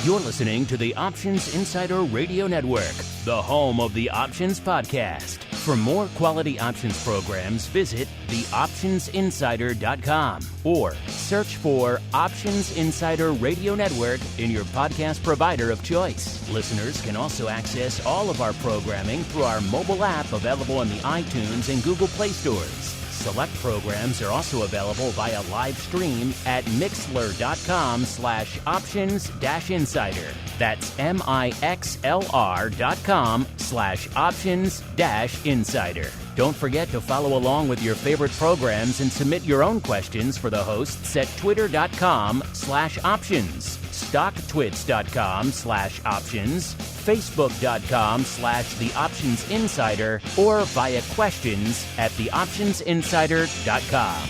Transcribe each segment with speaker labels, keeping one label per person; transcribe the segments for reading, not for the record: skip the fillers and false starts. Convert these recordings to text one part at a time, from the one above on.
Speaker 1: You're listening to the Options Insider Radio Network, the home of the Options Podcast. For more quality options programs, visit theoptionsinsider.com or search for Options Insider Radio Network in your podcast provider of choice. Listeners can also access all of our programming through our mobile app available in the iTunes and Google Play stores. Select programs are also available via live stream at mixlr.com/options-insider. That's mixlr.com/options-insider. Don't forget to follow along with your favorite programs and submit your own questions for the hosts at twitter.com/options, stocktwits.com/options, facebook.com/theoptionsinsider, or via questions at theoptionsinsider.com.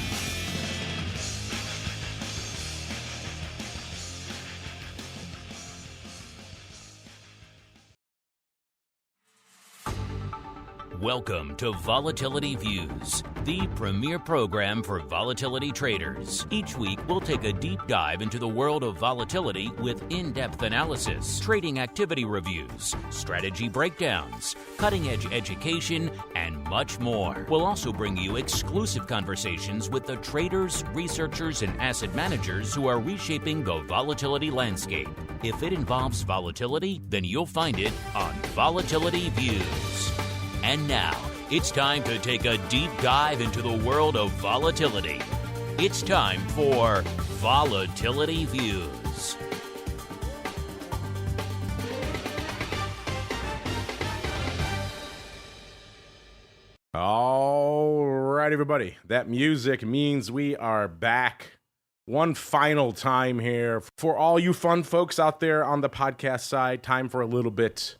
Speaker 1: Welcome to Volatility Views, the premier program for volatility traders. Each week, we'll take a deep dive into the world of volatility with in-depth analysis, trading activity reviews, strategy breakdowns, cutting-edge education, and much more. We'll also bring you exclusive conversations with the traders, researchers, and asset managers who are reshaping the volatility landscape. If it involves volatility, then you'll find it on Volatility Views. And now, it's time to take a deep dive into the world of volatility. It's time for Volatility Views.
Speaker 2: All right, everybody. That music means we are back one final time here. For all you fun folks out there on the podcast side, time for a little bit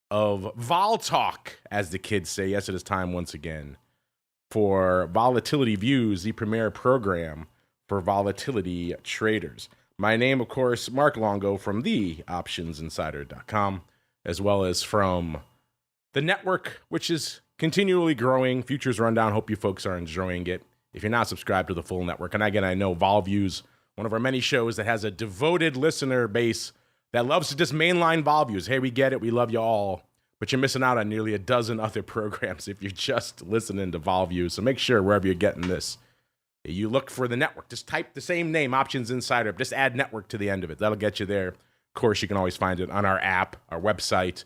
Speaker 2: of vol talk, as the kids say. Yes, it is time once again for Volatility Views, the premier program for volatility traders. My name, of course, Mark Longo from the optionsinsider.com, as well as from the network, which is continually growing. Futures Rundown. Hope you folks are enjoying it. If you're not subscribed to the full network, and again, I know Vol Views, one of our many shows that has a devoted listener base that loves to just mainline vol views. Hey, we get it. We love you all. But you're missing out on nearly a dozen other programs if you're just listening to vol views. So make sure wherever you're getting this, you look for the network. Just type the same name, Options Insider. Just add network to the end of it. That'll get you there. Of course, you can always find it on our app, our website,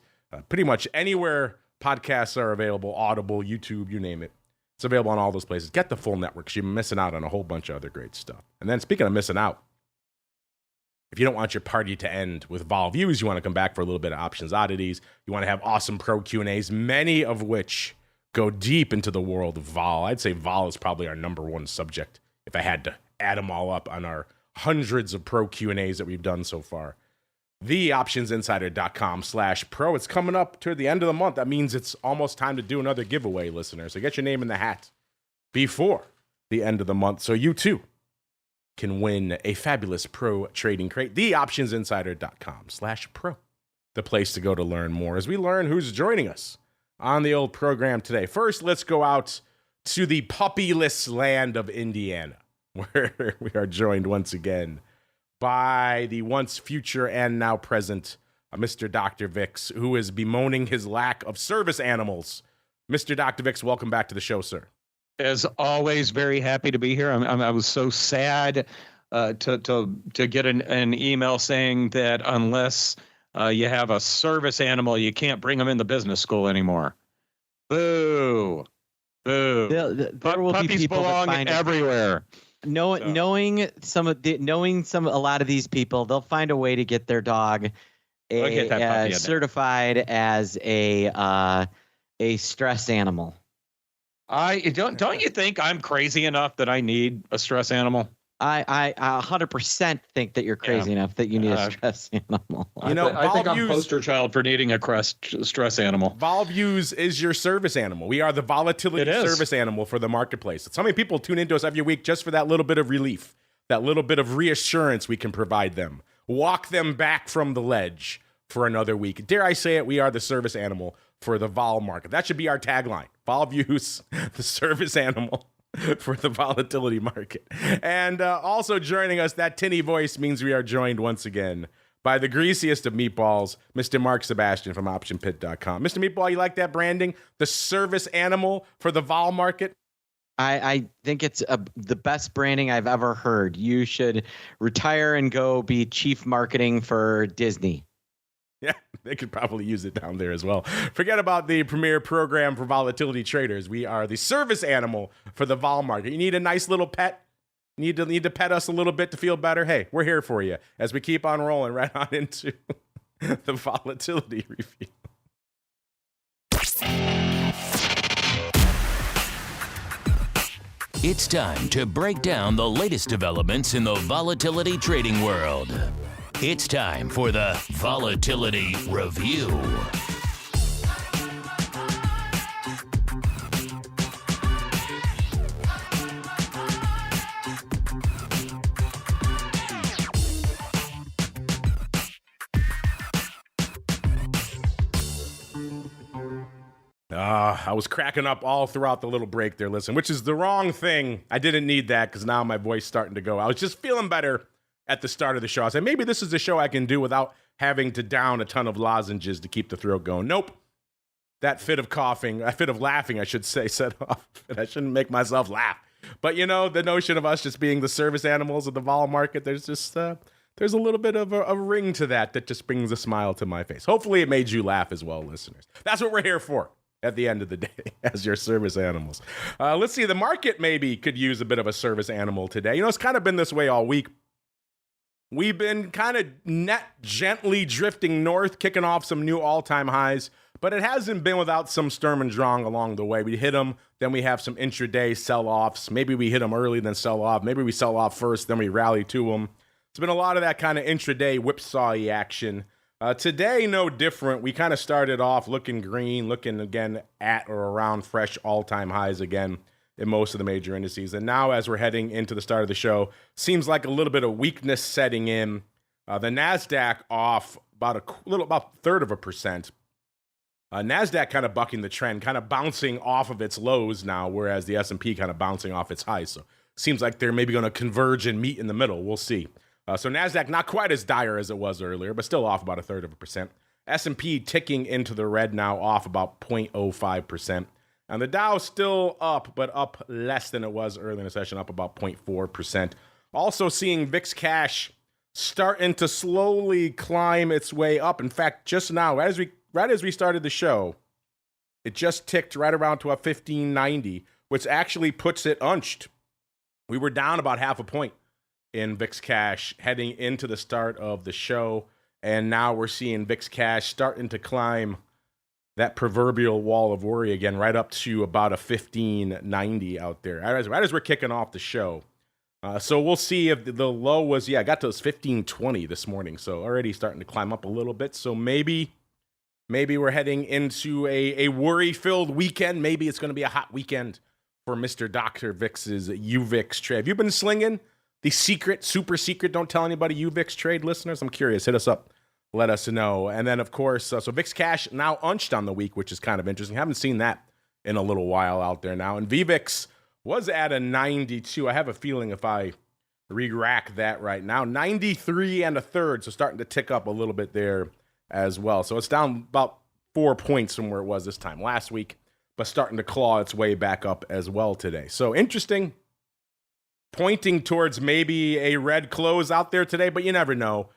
Speaker 2: pretty much anywhere podcasts are available, Audible, YouTube, you name it. It's available on all those places. Get the full network because you're missing out on a whole bunch of other great stuff. And then speaking of missing out, if you don't want your party to end with vol views, you want to come back for a little bit of options oddities. You want to have awesome pro Q&As, many of which go deep into the world of vol. I'd say vol is probably our number one subject if I had to add them all up on our hundreds of pro Q&As that we've done so far. TheOptionsInsider.com/pro. It's coming up toward the end of the month. That means it's almost time to do another giveaway, listeners. So get your name in the hat before the end of the month so you too can win a fabulous pro trading crate. TheOptionsInsider.com/pro. The place to go to learn more as we learn who's joining us on the old program today. First, let's go out to the puppyless land of Indiana, where we are joined once again by the once future and now present Mr. Dr. VIX, who is bemoaning his lack of service animals. Mr. Dr. VIX, welcome back to the show, sir.
Speaker 3: As always, very happy to be here. I was so sad to get an email saying that unless you have a service animal, you can't bring them into business school anymore. Boo. Boo.
Speaker 4: There will be
Speaker 3: Puppies
Speaker 4: people
Speaker 3: belong
Speaker 4: that find
Speaker 3: everywhere.
Speaker 4: Knowing a lot of these people, they'll find a way to get their dog certified as a stress animal.
Speaker 3: Don't you think I'm crazy enough that I need a stress animal?
Speaker 4: I 100% think that you're crazy enough that you need a stress animal.
Speaker 2: You know,
Speaker 3: I think I'm poster child for needing a stress animal.
Speaker 2: Vol Views is your service animal. We are the volatility service animal for the marketplace. So many people tune into us every week just for that little bit of relief, that little bit of reassurance we can provide them. Walk them back from the ledge for another week. Dare I say it, we are the service animal for the vol market. That should be our tagline. Vol Views, the service animal for the volatility market. And also joining us, that tinny voice means we are joined once again by the greasiest of meatballs, Mr. Mark Sebastian from OptionPit.com. Mr. Meatball, you like that branding? The service animal for the vol market?
Speaker 4: I think it's the best branding I've ever heard. You should retire and go be chief marketing for Disney.
Speaker 2: Yeah, they could probably use it down there as well. Forget about the premier program for volatility traders. We are the service animal for the vol market. You need a nice little pet. Need to pet us a little bit to feel better. Hey, we're here for you as we keep on rolling right on into the volatility review.
Speaker 1: It's time to break down the latest developments in the volatility trading world. It's time for the Volatility Review.
Speaker 2: I was cracking up all throughout the little break there, listen, which is the wrong thing. I didn't need that because now my voice starting to go. I was just feeling better at the start of the show. I said, maybe this is the show I can do without having to down a ton of lozenges to keep the throat going. Nope. That fit of laughing, I should say, set off. And I shouldn't make myself laugh. But, you know, the notion of us just being the service animals of the vol market, there's just, there's a little bit of a ring to that just brings a smile to my face. Hopefully it made you laugh as well, listeners. That's what we're here for at the end of the day as your service animals. Let's see, the market maybe could use a bit of a service animal today. You know, it's kind of been this way all week. We've been kind of net gently drifting north, kicking off some new all-time highs, but it hasn't been without some Sturm and Drang along the way. We hit them, then we have some intraday sell-offs. Maybe we hit them early, then sell off. Maybe we sell off first, then we rally to them. It's been a lot of that kind of intraday whipsaw-y action. Today, no different. We kind of started off looking green, looking again at or around fresh all-time highs again in most of the major indices. And now as we're heading into the start of the show, seems like a little bit of weakness setting in. The NASDAQ off about a third of a percent. NASDAQ kind of bucking the trend, kind of bouncing off of its lows now, whereas the S&P kind of bouncing off its highs. So seems like they're maybe going to converge and meet in the middle. We'll see. So NASDAQ not quite as dire as it was earlier, but still off about a third of a percent. S&P ticking into the red now, off about 0.05%. And the Dow still up, but up less than it was earlier in the session, up about 0.4%. Also seeing VIX cash starting to slowly climb its way up. In fact, just now, right as we started the show, it just ticked right around to a 1590, which actually puts it unched. We were down about half a point in VIX cash heading into the start of the show, and now we're seeing VIX cash starting to climb that proverbial wall of worry again, right up to about a 1590 out there, right as we're kicking off the show. So we'll see if the low was, got to 1520 this morning, so already starting to climb up a little bit. So maybe we're heading into a worry-filled weekend. Maybe it's going to be a hot weekend for Mr. Dr. VIX's UVIX trade. Have you been slinging the secret, super secret, don't tell anybody UVIX trade, listeners? I'm curious. Hit us up. Let us know. And then, of course, so VIX cash now unched on the week, which is kind of interesting. Haven't seen that in a little while out there now. And VVIX was at a 92. I have a feeling if I re-rack that right now, 93 and a third, so starting to tick up a little bit there as well. So it's down about 4 points from where it was this time last week, but starting to claw its way back up as well today. So interesting. Pointing towards maybe a red close out there today, but you never know.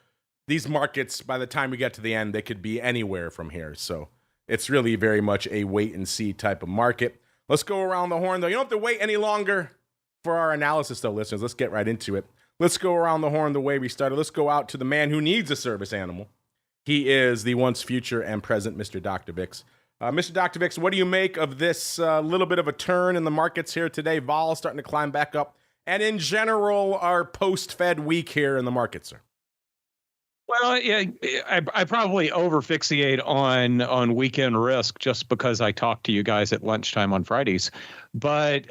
Speaker 2: These markets, by the time we get to the end, they could be anywhere from here. So it's really very much a wait and see type of market. Let's go around the horn, though. You don't have to wait any longer for our analysis, though, listeners. Let's get right into it. Let's go around the horn the way we started. Let's go out to the man who needs a service animal. He is the once future and present Mr. Dr. VIX. Mr. Dr. VIX, what do you make of this little bit of a turn in the markets here today? Vol starting to climb back up. And in general, our post-Fed week here in the market, sir.
Speaker 3: Well, yeah, I probably over-fixate on weekend risk just because I talk to you guys at lunchtime on Fridays. But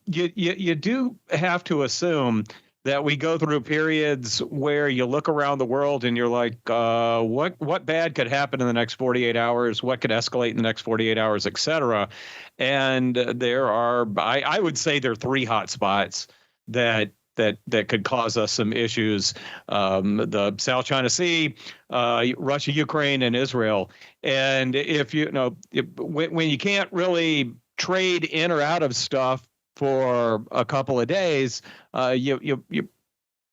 Speaker 3: you do have to assume that we go through periods where you look around the world and you're like, what bad could happen in the next 48 hours? What could escalate in the next 48 hours, et cetera? And there are, I would say there are three hot spots that that could cause us some issues. The South China Sea, Russia, Ukraine, and Israel. And if when you can't really trade in or out of stuff for a couple of days,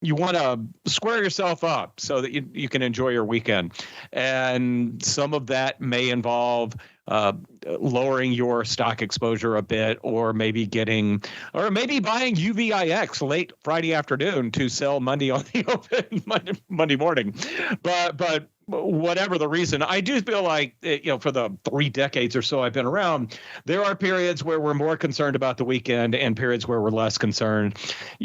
Speaker 3: you want to square yourself up so that you can enjoy your weekend. And some of that may involve lowering your stock exposure a bit, or maybe buying UVIX late Friday afternoon to sell Monday on the open Monday morning. But whatever the reason, I do feel like, for the 3 decades or so I've been around, there are periods where we're more concerned about the weekend and periods where we're less concerned.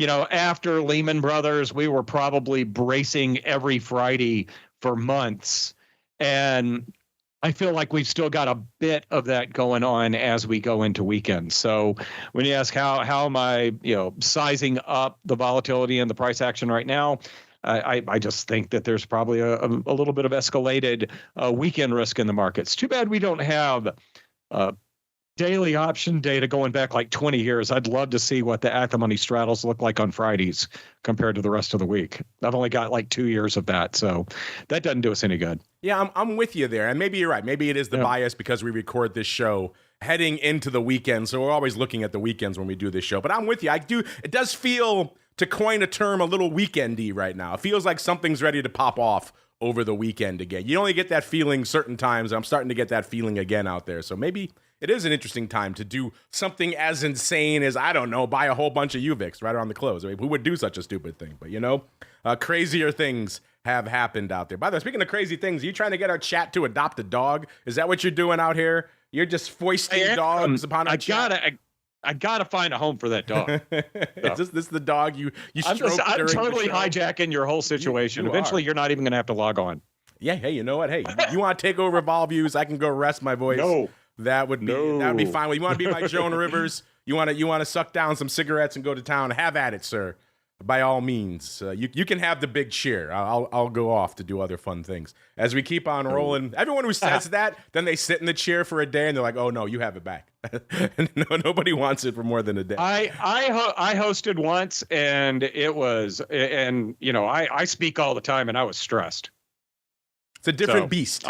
Speaker 3: After Lehman Brothers, we were probably bracing every Friday for months. And I feel like we've still got a bit of that going on as we go into weekends. So when you ask how am I, sizing up the volatility and the price action right now, I just think that there's probably a little bit of escalated weekend risk in the markets. Too bad we don't have daily option data going back like 20 years. I'd love to see what the at-the-money straddles look like on Fridays compared to the rest of the week. I've only got like 2 years of that, so that doesn't do us any good.
Speaker 2: Yeah, I'm with you there, and maybe you're right. Maybe it is the bias because we record this show heading into the weekend, so we're always looking at the weekends when we do this show. But I'm with you. It does feel, to coin a term, a little weekendy right now. It feels like something's ready to pop off over the weekend again. You only get that feeling certain times. I'm starting to get that feeling again out there. So maybe it is an interesting time to do something as insane as, I don't know, buy a whole bunch of UVIX right around the close. I mean, who would do such a stupid thing? But, crazier things have happened out there. By the way, speaking of crazy things, are you trying to get our chat to adopt a dog? Is that what you're doing out here? You're just foisting dogs upon our chat?
Speaker 3: I gotta find a home for that dog.
Speaker 2: Is this the dog you stroked
Speaker 3: I'm
Speaker 2: during
Speaker 3: totally
Speaker 2: the show?
Speaker 3: hijacking your whole situation. Eventually, you're not even gonna have to log on.
Speaker 2: Yeah. Hey, you know what? Hey, you want to take over Vol Views? I can go rest my voice.
Speaker 3: No.
Speaker 2: That would be fine. Well, you want to be like Joan Rivers? You want to suck down some cigarettes and go to town? Have at it, sir. By all means, you can have the big cheer. I'll go off to do other fun things as we keep on rolling. Everyone who says that, then they sit in the chair for a day and they're like, "Oh no, you have it back." Nobody wants it for more than a day.
Speaker 3: I hosted once, and it was, and I speak all the time, and I was stressed.
Speaker 2: It's a different beast.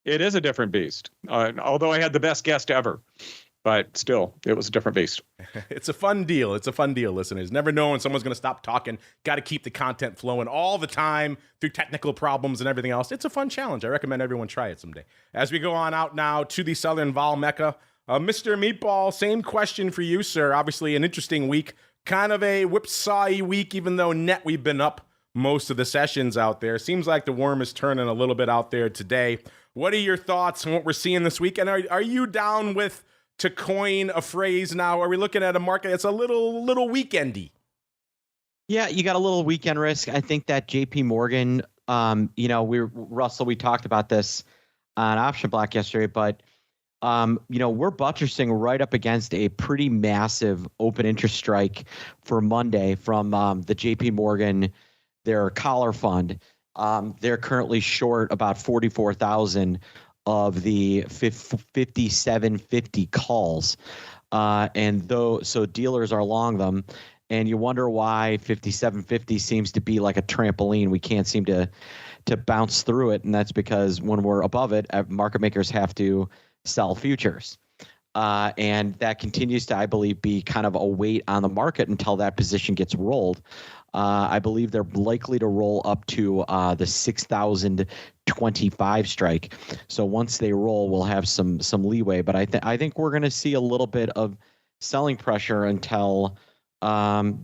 Speaker 3: It is a different beast. Although I had the best guest ever. But still, it was a different beast.
Speaker 2: It's a fun deal. Listeners. Never know when someone's going to stop talking. Got to keep the content flowing all the time through technical problems and everything else. It's a fun challenge. I recommend everyone try it someday. As we go on out now to the Southern Vol Mecca, Mr. Meatball, same question for you, sir. Obviously, an interesting week. Kind of a whipsaw week, even though net we've been up most of the sessions out there. Seems like the worm is turning a little bit out there today. What are your thoughts on what we're seeing this week? And are you down with, to coin a phrase now, are we looking at a market that's a little weekendy?
Speaker 4: Yeah, you got a little weekend risk. I think that JP Morgan, Russell, we talked about this on Option Block yesterday, but, we're buttressing right up against a pretty massive open interest strike for Monday from the JP Morgan, their collar fund. They're currently short about 44,000 of the 5750 calls. So dealers are long them, and you wonder why 5750 seems to be like a trampoline. We can't seem to bounce through it, and that's because when we're above it, market makers have to sell futures. And that continues to, I believe, be kind of a weight on the market until that position gets rolled. I believe they're likely to roll up to the 6,025 strike. So once they roll, we'll have some leeway. But I think we're going to see a little bit of selling pressure until that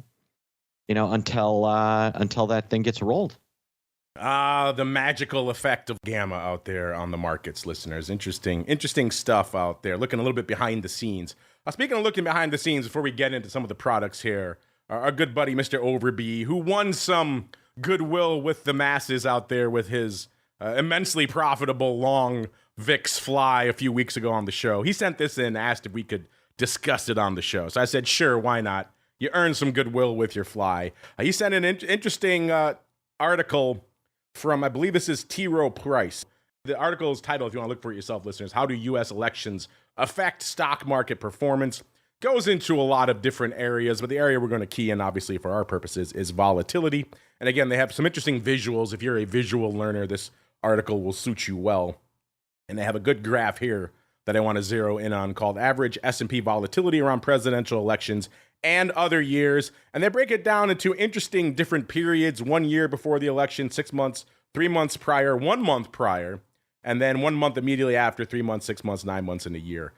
Speaker 4: thing gets rolled.
Speaker 2: The magical effect of gamma out there on the markets, listeners. Interesting stuff out there. Looking a little bit behind the scenes. Speaking of looking behind the scenes, before we get into some of the products here, our good buddy, Mr. Overby, who won some goodwill with the masses out there with his immensely profitable long VIX fly a few weeks ago on the show. He sent this in, asked if we could discuss it on the show. So I said, sure, why not? You earned some goodwill with your fly. He sent an interesting article from, I believe this is T. Rowe Price. The article is titled, if you want to look for it yourself, listeners, How Do U.S. Elections Affect Stock Market Performance? goes into a lot of different areas, but the area we're going to key in, obviously, for our purposes is volatility. And again, they have some interesting visuals. If you're a visual learner, this article will suit you well. And they have a good graph here that I want to zero in on called Average S&P Volatility Around Presidential Elections and Other Years. And they break it down into interesting different periods: 1 year before the election, 6 months, 3 months prior, 1 month prior, and then 1 month immediately after, 3 months, 6 months, 9 months, and a year.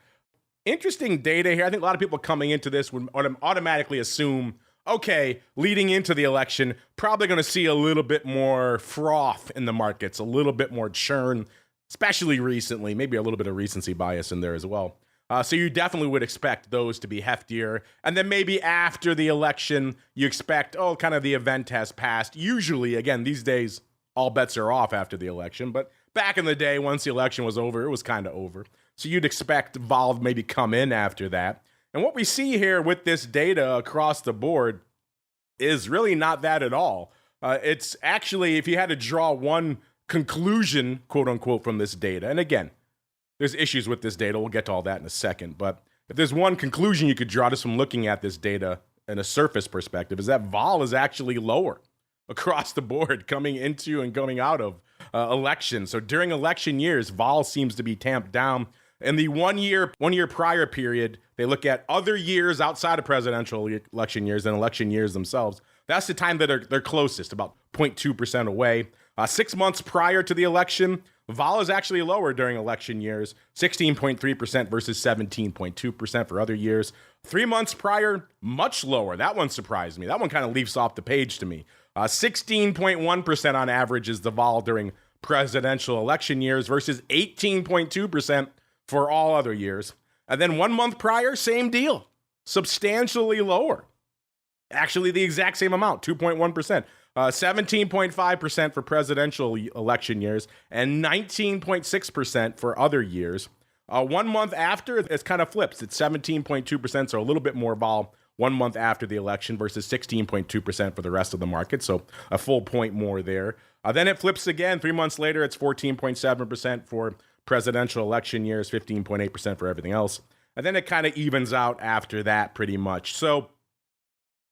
Speaker 2: Interesting data here. I think a lot of people coming into this would automatically assume, okay, leading into the election, probably going to see a little bit more froth in the markets, a little bit more churn, especially recently, maybe a little bit of recency bias in there as well. So you definitely would expect those to be heftier. And then maybe after the election, you expect, oh, kind of the event has passed. Usually, again, these days, all bets are off after the election. But back in the day, once the election was over, it was kind of over. So you'd expect vol maybe come in after that. And what we see here with this data across the board is really not that at all. It's actually, if you had to draw one conclusion, quote unquote, from this data, and again, there's issues with this data. We'll get to all that in a second. But if there's one conclusion you could draw just from looking at this data in a surface perspective, is that vol is actually lower across the board coming into and going out of elections. So during election years, vol seems to be tamped down. In the 1 year prior period, they look at other years outside of presidential election years and election years themselves. That's the time that they're closest, about 0.2% away. 6 months prior to the election, vol is actually lower during election years, 16.3% versus 17.2% for other years. 3 months prior, much lower. That one surprised me. That one kind of leaps off the page to me. 16.1% on average is the vol during presidential election years versus 18.2% for all other years. And then 1 month prior, same deal, substantially lower. Actually, the exact same amount, 2.1%. 17.5% for presidential election years and 19.6% for other years. 1 month after, it kind of flips. It's 17.2%, so a little bit more vol 1 month after the election versus 16.2% for the rest of the market, so a full point more there. Then it flips again. 3 months later, it's 14.7% for presidential election years, 15.8% for everything else. And then it kind of evens out after that pretty much. So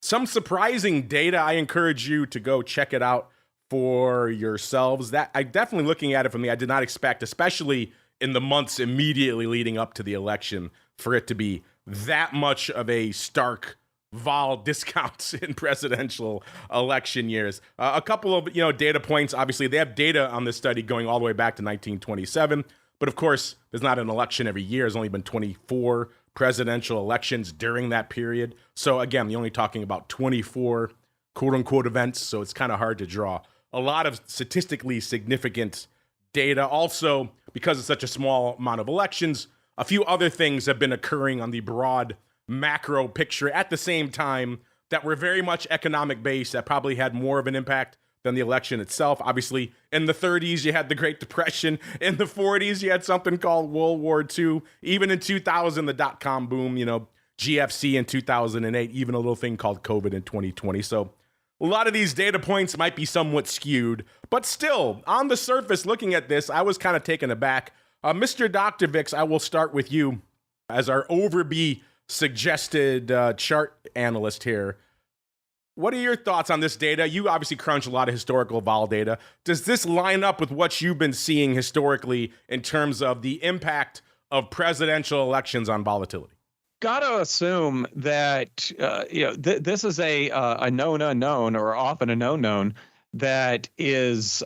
Speaker 2: some surprising data. I encourage you to go check it out for yourselves. That I definitely, looking at it from me, I did not expect, especially in the months immediately leading up to the election, for it to be that much of a stark vol discount in presidential election years. A couple of data points. Obviously, they have data on this study going all the way back to 1927. But of course, there's not an election every year. There's only been 24 presidential elections during that period. So again, you're only talking about 24 quote-unquote events, so it's kind of hard to draw a lot of statistically significant data. Also, because it's such a small amount of elections, a few other things have been occurring on the broad macro picture at the same time that were very much economic-based, that probably had more of an impact than the election itself. Obviously, in the 30s, you had the Great Depression. In the 40s, you had something called World War II. Even in 2000, the dot-com boom, GFC in 2008, even a little thing called COVID in 2020. So a lot of these data points might be somewhat skewed, but still, on the surface, looking at this, I was kind of taken aback. Mr. Dr. VIX, I will start with you as our Overby suggested chart analyst here. What are your thoughts on this data? You obviously crunch a lot of historical vol data. Does this line up with what you've been seeing historically in terms of the impact of presidential elections on volatility?
Speaker 3: Gotta assume that this is a known unknown, or often a known known, that is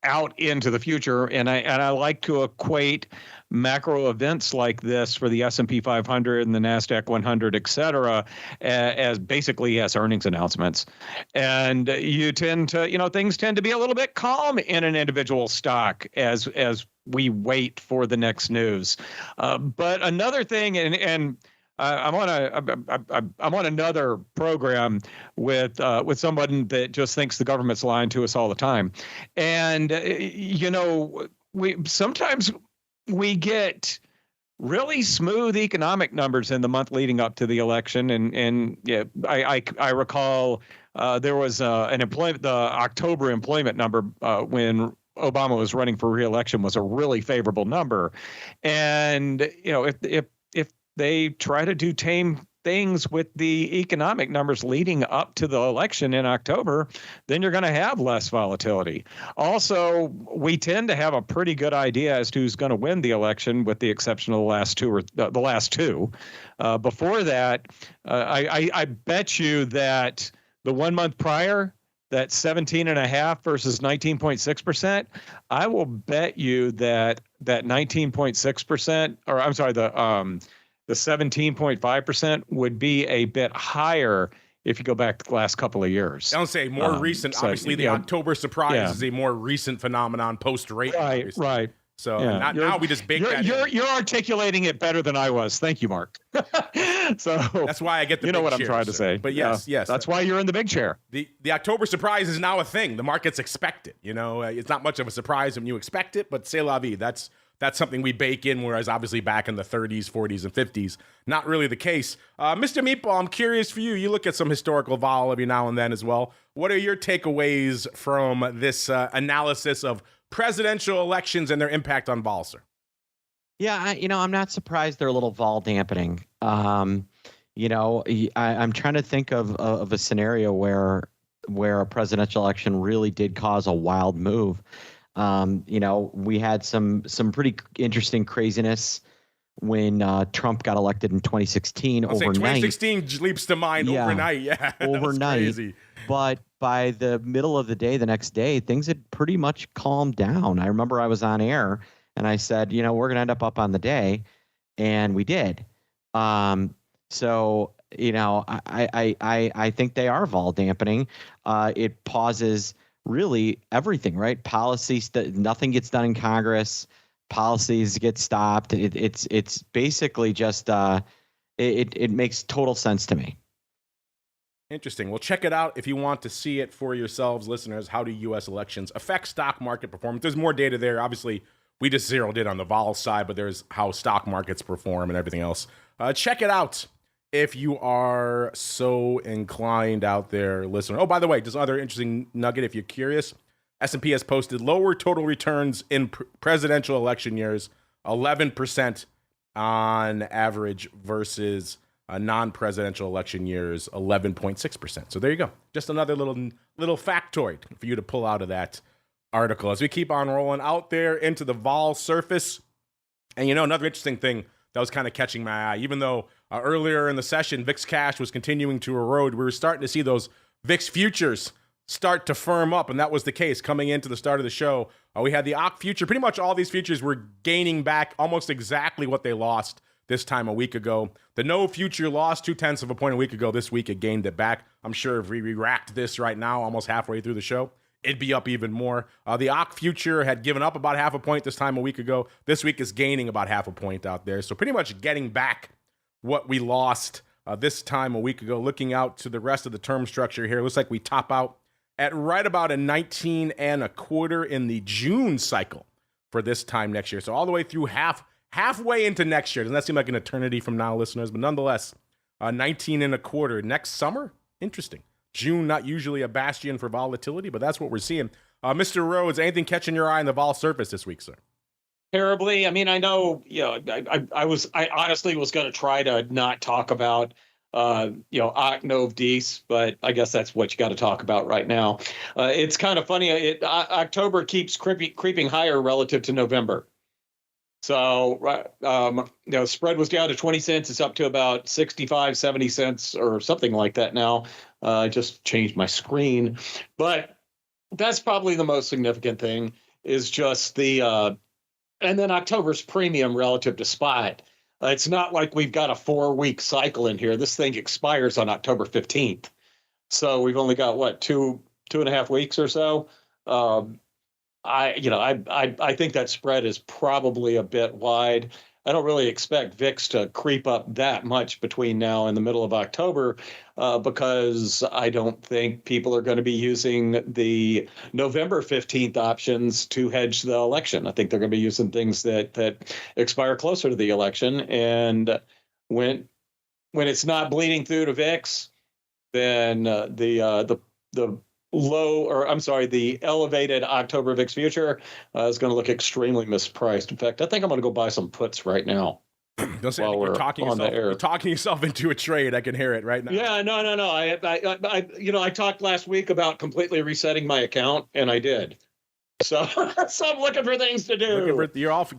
Speaker 3: out into the future, and I like to equate macro events like this for the S&P 500 and the NASDAQ 100, et cetera, as basically as earnings announcements. And you tend to, things tend to be a little bit calm in an individual stock as we wait for the next news. But another thing, and I'm on another program with someone that just thinks the government's lying to us all the time, and we get really smooth economic numbers in the month leading up to the election, and I recall there was the October employment number when Obama was running for re-election was a really favorable number, and if they try to do tame things with the economic numbers leading up to the election in October, then you're going to have less volatility. Also, we tend to have a pretty good idea as to who's going to win the election, with the exception of the last two. Before that, I bet you that the 1 month prior, that 17.5 versus 19.6%, I will bet you that 19.6%, or I'm sorry, the 17.5% would be a bit higher if you go back the last couple of years.
Speaker 2: I don't say more recent.
Speaker 3: So,
Speaker 2: obviously, the October surprise is a more recent phenomenon post-rate.
Speaker 3: Right.
Speaker 2: So now we just bake that in.
Speaker 3: You're articulating it better than I was. Thank you, Mark. So
Speaker 2: that's why I get the big
Speaker 3: what
Speaker 2: chair,
Speaker 3: I'm trying to say.
Speaker 2: But yes.
Speaker 3: That's why you're in the big chair.
Speaker 2: The October surprise is now a thing. The markets expect it. It's not much of a surprise when you expect it, but c'est la vie. That's something we bake in, whereas obviously back in the 30s, 40s, and 50s, not really the case. Mr. Meatball, I'm curious for you. You look at some historical vol every now and then as well. What are your takeaways from this analysis of presidential elections and their impact on vol, sir?
Speaker 4: Yeah, I'm not surprised they're a little vol dampening. I'm trying to think of a scenario where a presidential election really did cause a wild move. We had some pretty interesting craziness when Trump got elected in 2016 overnight.
Speaker 2: 2016 leaps to mind overnight. Yeah,
Speaker 4: overnight.
Speaker 2: Crazy.
Speaker 4: But by the middle of the day, the next day, things had pretty much calmed down. I remember I was on air and I said, we're going to end up on the day, and we did. I think they are vol dampening. It pauses really everything, right? Policies that nothing gets done in Congress, policies get stopped. It's basically just it makes total sense to me.
Speaker 2: Interesting. Well, check it out if you want to see it for yourselves, listeners. How do U.S. elections affect stock market performance? There's more data there. Obviously, we just zeroed in on the vol side, but there's how stock markets perform and everything else. Check it out if you are so inclined out there, listener. Oh, by the way, just another interesting nugget if you're curious. S&P has posted lower total returns in presidential election years, 11% on average versus non-presidential election years, 11.6%. So there you go. Just another little factoid for you to pull out of that article. As we keep on rolling out there into the vol surface, and another interesting thing that was kind of catching my eye, even though earlier in the session, VIX cash was continuing to erode, we were starting to see those VIX futures start to firm up, and that was the case coming into the start of the show. We had the OCC future. Pretty much all these futures were gaining back almost exactly what they lost this time a week ago. The no future lost 0.2 of a point a week ago. This week it gained it back. I'm sure if we racked this right now, almost halfway through the show, it'd be up even more. The OCC future had given up about 0.5 point this time a week ago. This week is gaining about 0.5 point out there. So pretty much getting back what we lost this time a week ago. Looking out to the rest of the term structure here, looks like we top out at right about a 19.25 in the June cycle for this time next year. So all the way through halfway into next year. Doesn't that seem like an eternity from now, listeners? But nonetheless, 19.25 next summer. Interesting. June, not usually a bastion for volatility, but that's what we're seeing. Mr. Rhoads, anything catching your eye on the vol surface this week, sir?
Speaker 3: Terribly. I mean, I know, I honestly was going to try to not talk about, Ocnov Dees, but I guess that's what you got to talk about right now. It's kind of funny. October keeps creeping higher relative to November. So, spread was down to 20 cents. It's up to about 65, 70 cents or something like that now. I just changed my screen. But that's probably the most significant thing is just and then October's premium relative to spot. It's not like we've got a 4-week cycle in here. This thing expires on October 15th. So we've only got, 2.5 weeks or so. I think that spread is probably a bit wide. I don't really expect VIX to creep up that much between now and the middle of October because I don't think people are going to be using the November 15th options to hedge the election. I think they're going to be using things that expire closer to the election. And when it's not bleeding through to VIX, then the elevated October VIX future is going to look extremely mispriced. In fact, I think I'm going to go buy some puts right now.
Speaker 2: Don't say
Speaker 3: while
Speaker 2: you're talking
Speaker 3: on the air.
Speaker 2: You're talking yourself into a trade. I can hear it right now.
Speaker 3: Yeah, no. I talked last week about completely resetting my account, and I did. So, so I'm looking for things to do.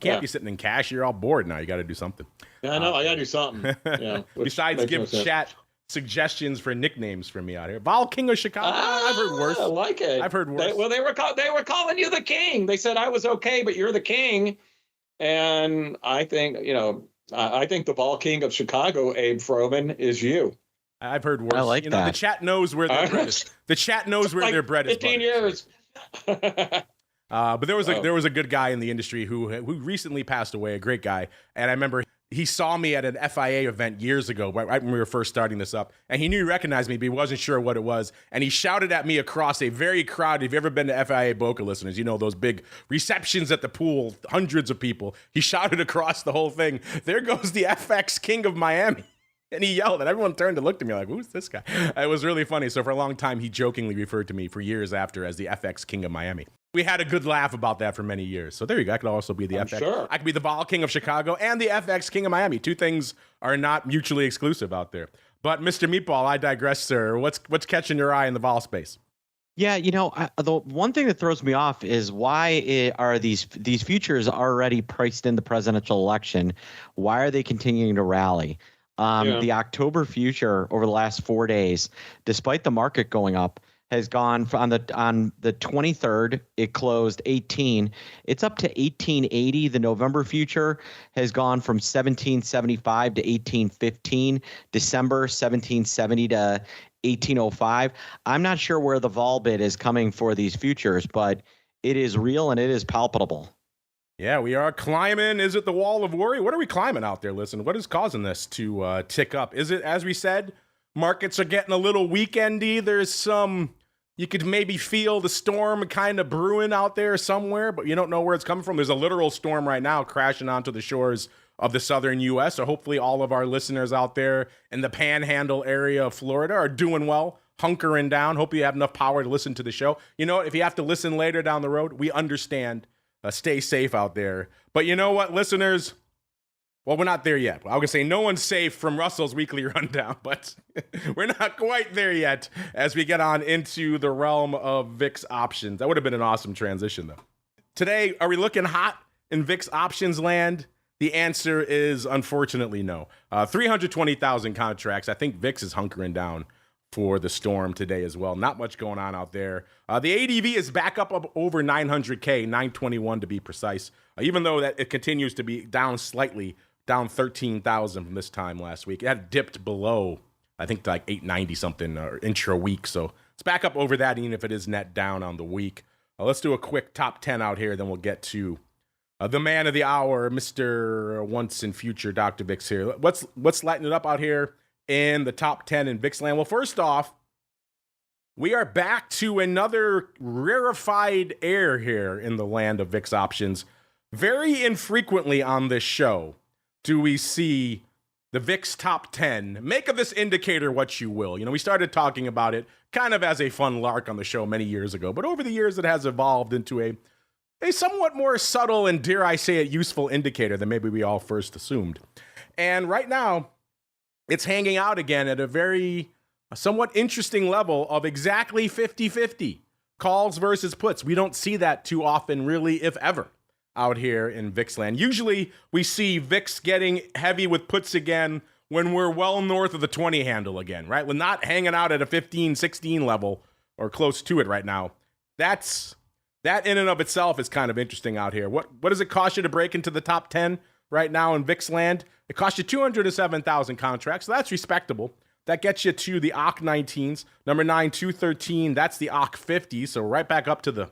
Speaker 2: Can't be sitting in cash. You're all bored now. You got to do something.
Speaker 3: Yeah, I know. I got to do something. Yeah.
Speaker 2: Besides, give chat suggestions for nicknames for me out here. Vol King of Chicago. I've heard worse.
Speaker 3: I like it.
Speaker 2: I've heard worse.
Speaker 3: They were calling you the king. They said I was okay, but you're the king. And I think I think the Vol King of Chicago, Abe Froman, is you.
Speaker 2: I've heard worse.
Speaker 4: I like that.
Speaker 2: The chat knows where their bread is. The chat knows where their bread is.
Speaker 3: 15 years.
Speaker 2: But there was a good guy in the industry who recently passed away, a great guy, and I remember he saw me at an FIA event years ago, right when we were first starting this up, and he knew he recognized me, but he wasn't sure what it was, and he shouted at me across a very crowded. If you've ever been to FIA Boca, listeners, you know those big receptions at the pool, hundreds of people. He shouted across the whole thing, "There goes the FX King of Miami." And he yelled, and everyone turned to look at me like, who's this guy? It was really funny. So for a long time, he jokingly referred to me for years after as the FX King of Miami. We had a good laugh about that for many years. So there you go. I could also be the FX.
Speaker 3: Sure.
Speaker 2: I could be the Vol King of Chicago and the FX King of Miami. Two things are not mutually exclusive out there. But Mr. Meatball, I digress, sir. What's catching your eye in the vol space?
Speaker 4: Yeah, the one thing that throws me off is why are these futures already priced in the presidential election? Why are they continuing to rally? The October future over the last 4 days, despite the market going up, has gone on the 23rd. It closed 18. It's up to 1880. The November future has gone from 1775 to 1815. December 1770 to 1805. I'm not sure where the vol bid is coming for these futures, but it is real and it is palpable.
Speaker 2: Yeah, we are climbing. Is it the wall of worry? What are we climbing out there? Listen, what is causing this to tick up? Is it, as we said, markets are getting a little weekendy? There's you could maybe feel the storm kind of brewing out there somewhere, but you don't know where it's coming from. There's a literal storm right now crashing onto the shores of the southern U.S., so hopefully all of our listeners out there in the panhandle area of Florida are doing well, hunkering down. Hope you have enough power to listen to the show. You know what? If you have to listen later down the road, we understand. Stay safe out there. But you know what, listeners? Well, we're not there yet. I was going to say no one's safe from Russell's weekly rundown, but we're not quite there yet as we get on into the realm of VIX options. That would have been an awesome transition, though. Today, are we looking hot in VIX options land? The answer is unfortunately no. 320,000 contracts. I think VIX is hunkering down for the storm today as well. Not much going on out there. The ADV is back up over 900K, 921 to be precise, even though that it continues to be down slightly, down 13,000 from this time last week. It had dipped below, I think, like 890 something or intra-week, so it's back up over that, even if it is net down on the week. Let's do a quick top 10 out here, then we'll get to the man of the hour, Mr. Once and Future Dr. VIX here. What's lighting it up out here in the top 10 in VIX land? Well, first off, we are back to another rarefied air here in the land of VIX options. Very infrequently on this show do we see the VIX top 10. Make of this indicator what you will. We started talking about it kind of as a fun lark on the show many years ago, but over the years it has evolved into a somewhat more subtle and, dare I say it, useful indicator than maybe we all first assumed. And right now, it's hanging out again at a somewhat interesting level of exactly 50-50. Calls versus puts. We don't see that too often, really, if ever, out here in VIX land. Usually, we see VIX getting heavy with puts again when we're well north of the 20 handle again, right? We're not hanging out at a 15-16 level or close to it right now. That in and of itself is kind of interesting out here. What does it cost you to break into the top 10 right now in VIX land? It costs you 207,000 contracts, so that's respectable. That gets you to the OCC 19s. Number 9, 213, that's the OCC 50, so right back up to the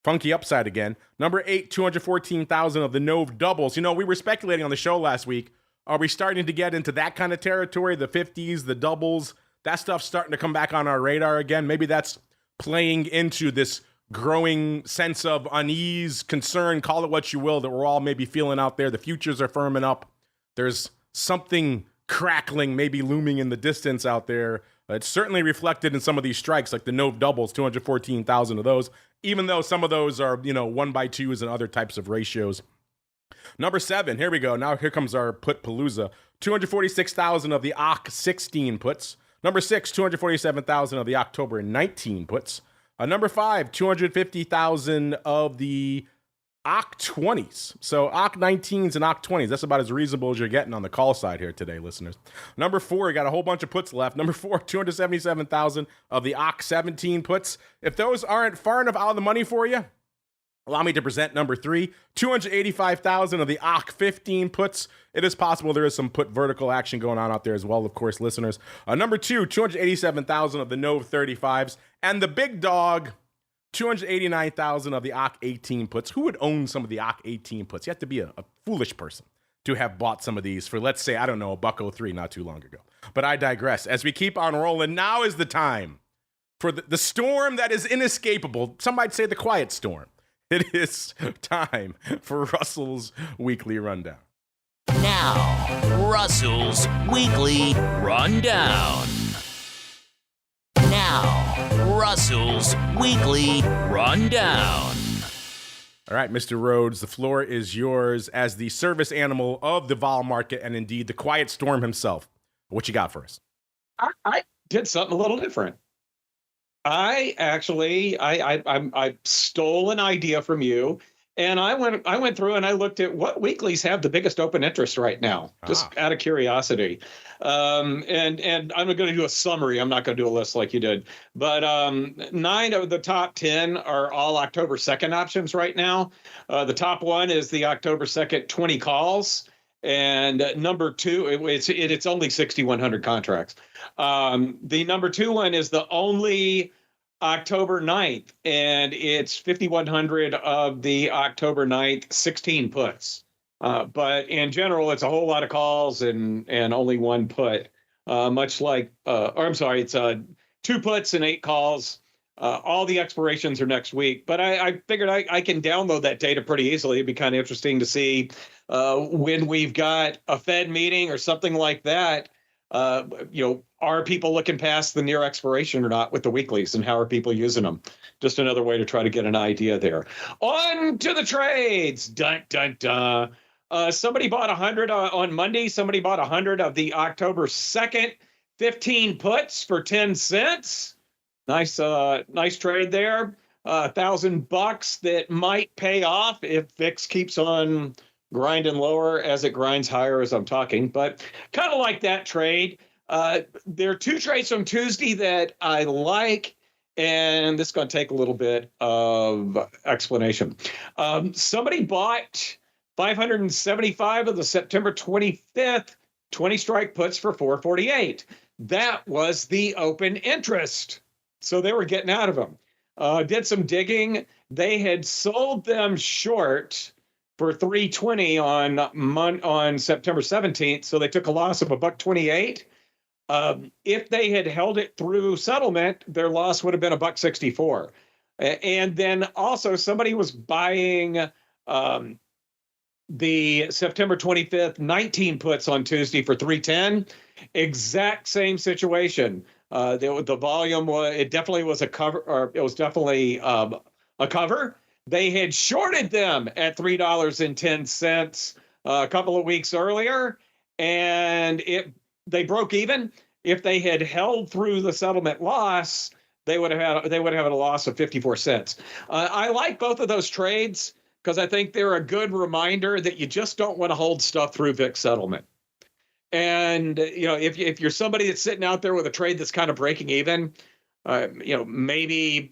Speaker 2: funky upside again. Number 8, 214,000 of the NOV doubles. We were speculating on the show last week. Are we starting to get into that kind of territory? The 50s, the doubles, that stuff's starting to come back on our radar again. Maybe that's playing into this growing sense of unease, concern, call it what you will, that we're all maybe feeling out there. The futures are firming up. There's something crackling, maybe looming in the distance out there. It's certainly reflected in some of these strikes, like the NOV doubles, 214,000 of those, even though some of those are, 1x2s and other types of ratios. Number 7, here we go. Now here comes our put palooza. 246,000 of the OC 16 puts. Number 6, 247,000 of the October 19 puts. Number 5, 250,000 of the OC 20s. So OC 19s and OC 20s. That's about as reasonable as you're getting on the call side here today, listeners. Number 4, you got a whole bunch of puts left. Number 4, 277,000 of the OC 17 puts. If those aren't far enough out of the money for you, allow me to present number 3, 285,000 of the OC 15 puts. It is possible there is some put vertical action going on out there as well, of course, listeners. Number 2, 287,000 of the NOV 35s. And the big dog, 289,000 of the OC 18 puts. Who would own some of the OC 18 puts? You have to be a foolish person to have bought some of these for, let's say, I don't know, $1.03 not too long ago. But I digress. As we keep on rolling, now is the time for the storm that is inescapable. Some might say the quiet storm. It is time for Russell's Weekly Rundown.
Speaker 1: Now, Russell's Weekly Rundown. Now, Russell's Weekly Rundown.
Speaker 2: All right, Mr. Rhoads, the floor is yours as the service animal of the vol market and indeed the quiet storm himself. What you got for us?
Speaker 3: I did something a little different. I stole an idea from you, and I went through and I looked at what weeklies have the biggest open interest right now, just out of curiosity. And I'm going to do a summary. I'm not going to do a list like you did, but 9 of the top 10 are all October 2nd options right now. The top one is the October 2nd 20 calls. And number 2, it's only 6,100 contracts. The number 2 one is the only October 9th, and it's 5,100 of the October 9th 16 puts. But in general, it's a whole lot of calls and only 1 put. Much like, it's 2 puts and 8 calls. All the expirations are next week. But I figured I can download that data pretty easily. It'd be kind of interesting to see when we've got a Fed meeting or something like that, are people looking past the near expiration or not with the weeklies, and how are people using them? Just another way to try to get an idea there. On to the trades. Dun, dun, dun. Somebody bought 100 on Monday. Somebody bought 100 of the October 2nd 15 puts for 10 cents. Nice trade there. $1,000 that might pay off if VIX keeps on grinding lower as it grinds higher as I'm talking, but kind of like that trade. There are 2 trades from Tuesday that I like, and this is going to take a little bit of explanation. Somebody bought 575 of the September 25th 20 strike puts for 448. That was the open interest. So they were getting out of them. Did some digging. They had sold them short for 320 on September 17th, so they took a loss of $1.28. If they had held it through settlement, their loss would have been $1.64. And then also somebody was buying the September 25th 19 puts on Tuesday for 310. Exact same situation. The volume definitely was a cover, or it was definitely a cover. They had shorted them at $3.10 a couple of weeks earlier, and they broke even. If they had held through the settlement loss, they would have had a loss of 54 cents. I like both of those trades because I think they're a good reminder that you just don't want to hold stuff through VIX settlement. And if you're somebody that's sitting out there with a trade that's kind of breaking even, maybe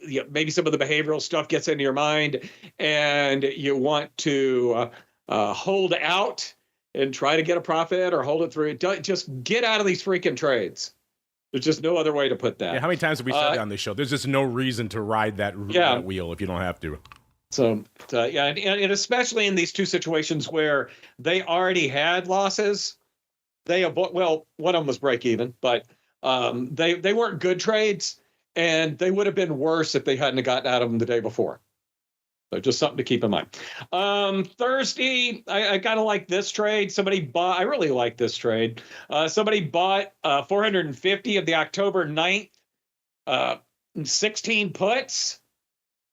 Speaker 3: some of the behavioral stuff gets into your mind, and you want to hold out and try to get a profit or hold it through. Just get out of these freaking trades. There's just no other way to put that.
Speaker 2: Yeah, how many times have we said that on this show? There's just no reason to ride that wheel if you don't have to.
Speaker 3: So, and especially in these 2 situations where they already had losses. One of them was break even, but they weren't good trades, and they would have been worse if they hadn't gotten out of them the day before. So just something to keep in mind. Thursday, I kind of like this trade. I really like this trade. Somebody bought 450 of the October 9th 16 puts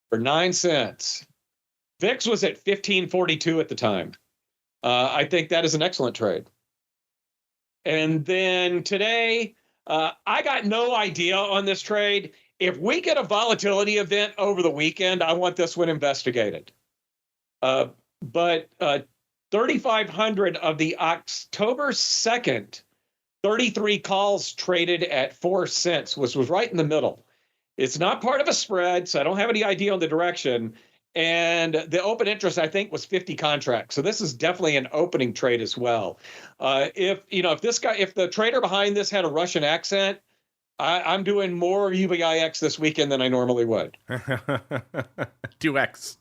Speaker 3: for 9 cents. VIX was at 1542 at the time. I think that is an excellent trade. And then today, I got no idea on this trade. If we get a volatility event over the weekend, I want this one investigated. But 3,500 of the October 2nd, 33 calls traded at 4 cents, which was right in the middle. It's not part of a spread, so I don't have any idea on the direction. And the open interest, I think, was 50 contracts. So this is definitely an opening trade as well. If the trader behind this had a Russian accent, I'm doing more UVIX this weekend than I normally would.
Speaker 2: 2x.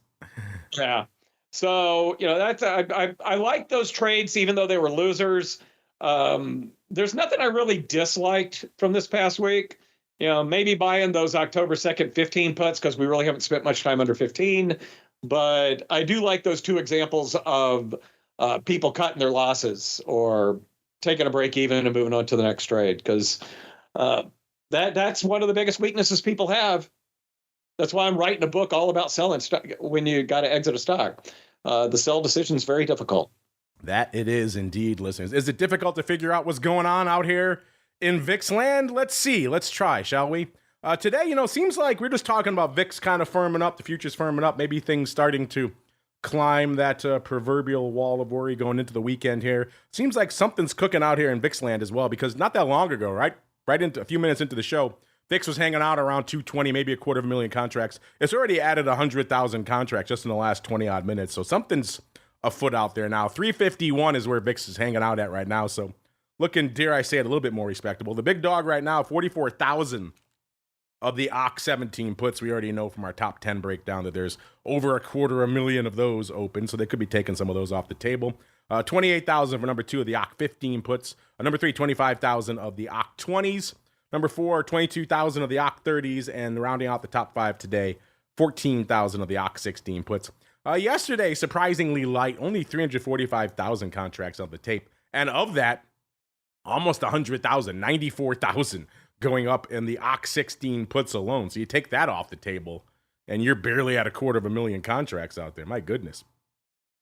Speaker 3: Yeah. So, that's I like those trades, even though they were losers. There's nothing I really disliked from this past week. Maybe buying those October 2nd 15 puts because we really haven't spent much time under 15. But I do like those two examples of people cutting their losses or taking a break even and moving on to the next trade, because that's one of the biggest weaknesses people have. That's why I'm writing a book all about selling stock when you got to exit a stock. The sell decision is very difficult.
Speaker 2: That it is indeed, listeners. Is it difficult to figure out what's going on out here in VIX land? Let's see. Let's try, shall we? Today, seems like we're just talking about VIX kind of firming up, the futures firming up, maybe things starting to climb that proverbial wall of worry going into the weekend here. Seems like something's cooking out here in VIX land as well, because not that long ago, right into a few minutes into the show, VIX was hanging out around 220, maybe a 250,000 contracts. It's already added 100,000 contracts just in the last 20 odd minutes. So something's afoot out there now. 351 is where VIX is hanging out at right now. So looking, dare I say it, a little bit more respectable. The big dog right now, 44,000 of the OCK 17 puts. We already know from our top 10 breakdown that there's over 250,000 of those open. So they could be taking some of those off the table. 28,000 for number 2 of the OCK 15 puts. Number 3, 25,000 of the OCK 20s. Number 4, 22,000 of the OCK 30s. And rounding out the top 5 today, 14,000 of the OCK 16 puts. Yesterday, surprisingly light, only 345,000 contracts on the tape. And of that, almost 100,000, 94,000 going up in the OCK 16 puts alone. So you take that off the table, and you're barely at 250,000 contracts out there. My goodness.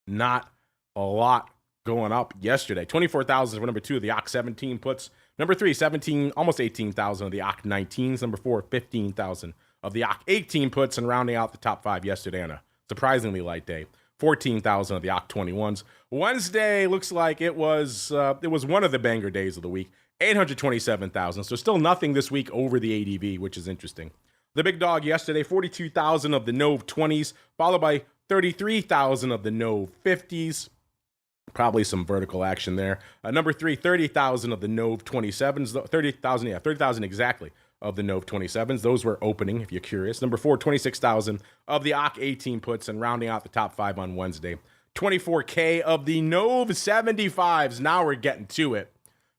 Speaker 2: Not a lot going up yesterday. 24,000 for number 2 of the OCK 17 puts. Number 3, 17, almost 18,000 of the OCK 19s. Number 4, 15,000 of the OCK 18 puts. And rounding out the top 5 yesterday on a surprisingly light day, 14,000 of the OCK 21s. Wednesday looks like it was one of the banger days of the week. 827,000. So still nothing this week over the ADV, which is interesting. The big dog yesterday, 42,000 of the NOV 20s, followed by 33,000 of the NOV 50s. Probably some vertical action there. Number 3, 30,000 of the NOV 27s. 30,000 exactly of the NOV 27s. Those were opening, if you're curious. Number 4, 26,000 of the OCK 18 puts, and rounding out the top 5 on Wednesday, 24K of the NOV 75s. Now we're getting to it.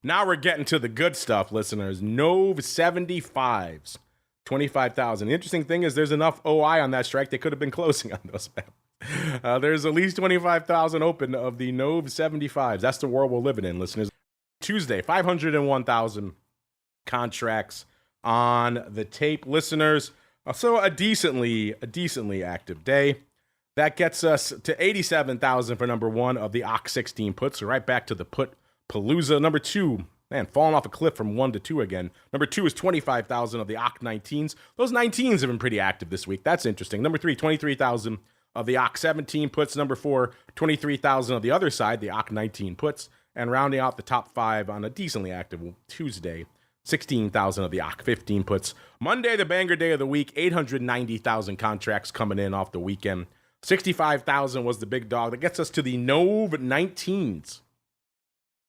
Speaker 2: Now we're getting to the good stuff, listeners. NOV 75s, 25,000. The interesting thing is there's enough OI on that strike. They could have been closing on those. There's at least 25,000 open of the NOV 75s. That's the world we're living in, listeners. Tuesday, 501,000 contracts on the tape, listeners. So a decently active day. That gets us to 87,000 for number 1 of the OCK 16 puts. So right back to the put palooza. Number 2, man, falling off a cliff from 1 to 2 again. Number 2 is 25,000 of the OCK 19s. Those 19s have been pretty active this week. That's interesting. Number 3, 23,000 of the OCK 17 puts. Number 4, 23,000 of the other side, the OCK 19 puts. And rounding out the top 5 on a decently active Tuesday, 16,000 of the OCK 15 puts. Monday, the banger day of the week, 890,000 contracts coming in off the weekend. 65,000 was the big dog. That gets us to the NOV 19s.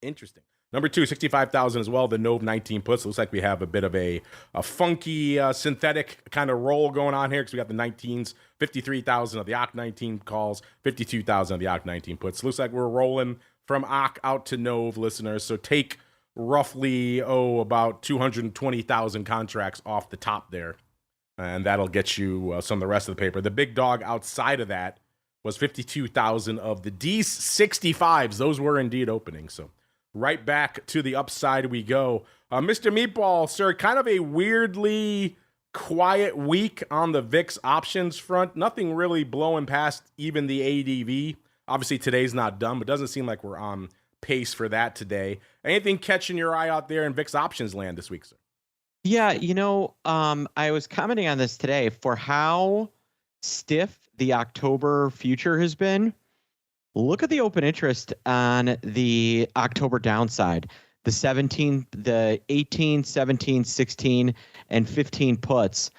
Speaker 2: Interesting. Number 2, 65,000 as well, the NOV 19 puts. Looks like we have a bit of a funky synthetic kind of roll going on here because we got the 19s, 53,000 of the OCK 19 calls, 52,000 of the OCK 19 puts. Looks like we're rolling from OCK out to NOV, listeners. So take roughly, about 220,000 contracts off the top there. And that'll get you some of the rest of the paper. The big dog outside of that was 52,000 of the D65s. Those were indeed opening. So right back to the upside we go. Mr. Meatball, sir, kind of a weirdly quiet week on the VIX options front. Nothing really blowing past even the ADV. Obviously, today's not done, but doesn't seem like we're on pace for that today. Anything catching your eye out there in VIX options land this week, sir?
Speaker 4: Yeah, I was commenting on this today for how stiff the October future has been. Look at the open interest on the October downside. The 17, the 18, 17, 16, and 15 puts.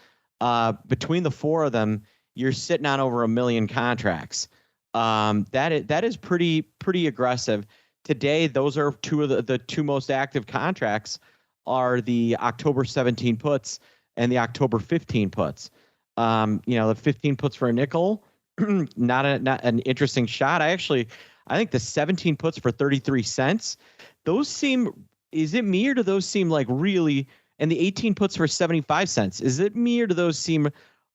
Speaker 4: Between the four of them, you're sitting on over 1 million contracts. That is pretty aggressive. Today, those are two of the two most active contracts are the October 17 puts and the October 15 puts. The 15 puts for a nickel, not an interesting shot. I think the 17 puts for 33 cents. Those seem, is it me or do those seem like really, and the 18 puts for 75 cents, is it me or do those seem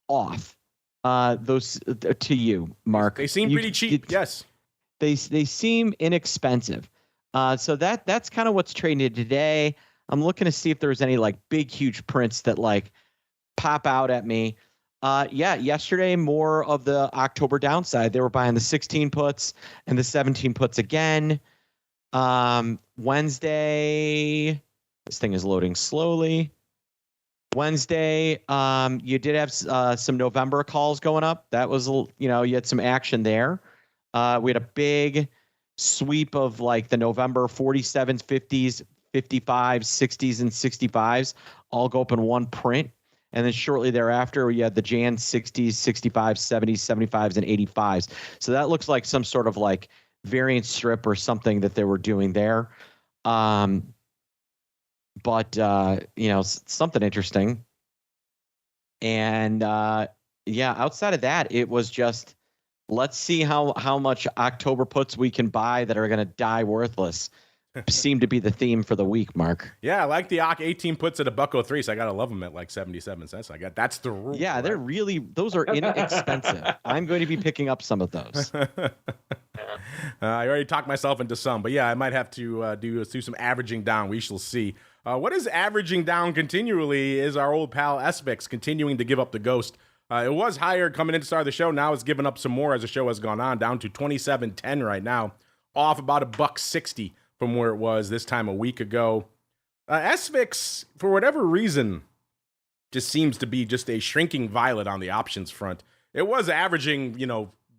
Speaker 4: off? Those to you, Mark?
Speaker 2: They seem pretty cheap. Yes.
Speaker 4: They seem inexpensive. So that's kind of what's traded today. I'm looking to see if there's any like big, huge prints that like pop out at me. Yesterday, more of the October downside. They were buying the 16 puts and the 17 puts again. Wednesday, this thing is loading slowly. Wednesday, you did have some November calls going up. That was, you had some action there. We had a big sweep of like the November 47s, 50s, 55s, 60s, and 65s all go up in one print. And then shortly thereafter, we had the Jan 60s, 65s, 70s, 75s, and 85s. So that looks like some sort of like variance strip or something that they were doing there. But something interesting. And outside of that, it was just, let's see how much October puts we can buy that are going to die worthless. Seem to be the theme for the week, Mark.
Speaker 2: Yeah, I like the OC 18 puts at $1.03, so I gotta love them at like 77 cents. That's the rule.
Speaker 4: Yeah,
Speaker 2: right?
Speaker 4: Those are inexpensive. I'm going to be picking up some of those.
Speaker 2: I already talked myself into some, but yeah, I might have to do some averaging down. We shall see. What is averaging down continually is our old pal SVIX continuing to give up the ghost. It was higher coming into the start of the show. Now it's given up some more as the show has gone on, down to 27.10 right now, off about $1.60 from where it was this time a week ago. SVIX, for whatever reason, just seems to be just a shrinking violet on the options front. It was averaging,